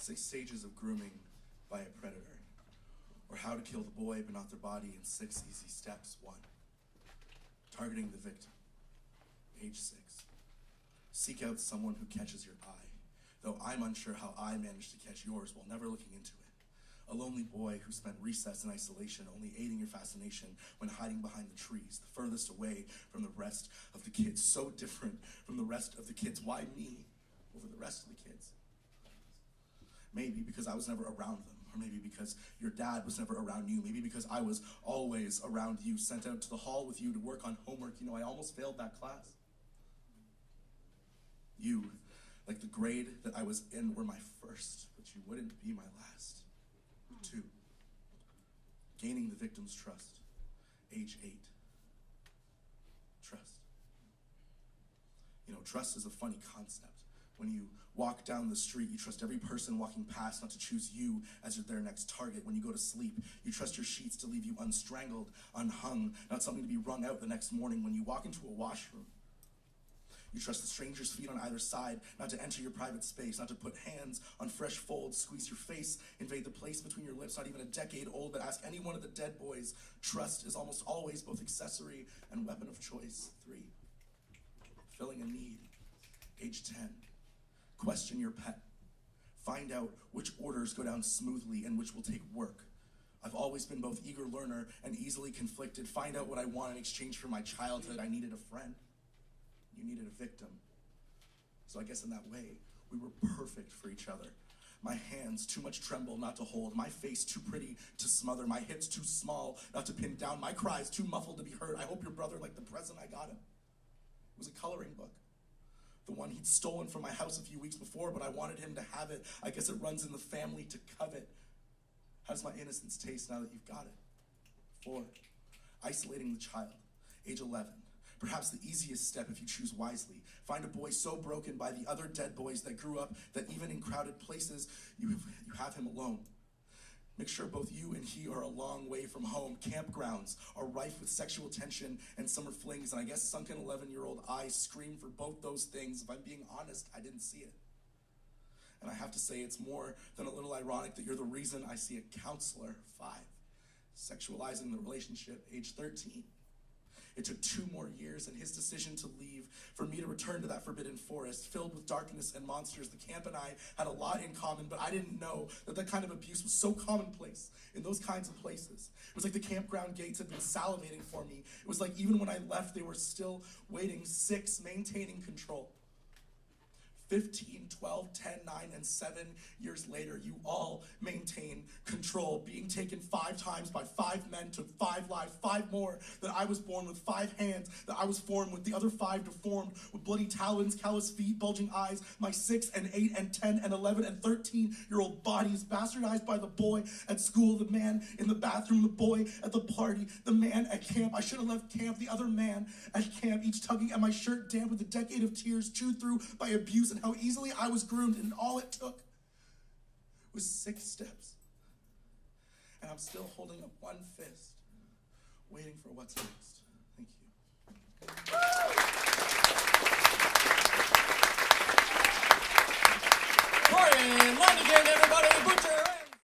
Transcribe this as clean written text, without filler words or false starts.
6 stages of grooming by a predator, or how to kill the boy but not their body in 6 easy steps. 1, targeting the victim. Age 6, seek out someone who catches your eye, though I'm unsure how I managed to catch yours while never looking into it. A lonely boy who spent recess in isolation, only aiding your fascination when hiding behind the trees, the furthest away from the rest of the kids, so different from the rest of the kids. Why me over the rest of the kids? Maybe because I was never around them, or maybe because your dad was never around you, maybe because I was always around you, sent out to the hall with you to work on homework. You know, I almost failed that class. You, like the grade that I was in, were my first, but you wouldn't be my last. 2, gaining the victim's trust. Age 8, trust. You know, trust is a funny concept. When you walk down the street, you trust every person walking past not to choose you as their next target. When you go to sleep, you trust your sheets to leave you unstrangled, unhung, not something to be wrung out the next morning. When you walk into a washroom, you trust the stranger's feet on either side not to enter your private space, not to put hands on fresh folds, squeeze your face, invade the place between your lips, not even a decade old, but ask any one of the dead boys. Trust is almost always both accessory and weapon of choice. 3, filling a need. Age 10, question your pet. Find out which orders go down smoothly and which will take work. I've always been both eager learner and easily conflicted. Find out what I want in exchange for my childhood. I needed a friend. You needed a victim. So I guess in that way, we were perfect for each other. My hands too much tremble not to hold. My face too pretty to smother. My hips too small not to pin down. My cries too muffled to be heard. I hope your brother liked the present I got him. It was a coloring book. The one he'd stolen from my house a few weeks before, but I wanted him to have it. I guess it runs in the family to covet. How does my innocence taste now that you've got it? 4, isolating the child. Age 11. Perhaps the easiest step if you choose wisely. Find a boy so broken by the other dead boys that grew up that even in crowded places, you have him alone. Make sure both you and he are a long way from home. Campgrounds are rife with sexual tension and summer flings, and I guess sunken 11-year-old eyes scream for both those things. If I'm being honest, I didn't see it. And I have to say it's more than a little ironic that you're the reason I see a counselor. 5, sexualizing the relationship. Age 13. It took 2 more years and his decision to leave for me to return to that forbidden forest filled with darkness and monsters. The camp and I had a lot in common, but I didn't know that that kind of abuse was so commonplace in those kinds of places. It was like the campground gates had been salivating for me. It was like even when I left, they were still waiting. 6, maintaining control. 15, 12, 10, 9, and 7 years later, you all maintain control. Being taken 5 times by 5 men took 5 lives, 5 more. That I was born with 5 hands, that I was formed with the other 5 deformed, with bloody talons, callous feet, bulging eyes. My 6 and 8 and 10 and 11 and 13-year-old bodies bastardized by the boy at school, the man in the bathroom, the boy at the party, the man at camp. I should have left camp, the other man at camp, each tugging at my shirt, damp with a decade of tears chewed through by abuse, and how easily I was groomed, and all it took was 6 steps. And I'm still holding up one fist, waiting for what's next.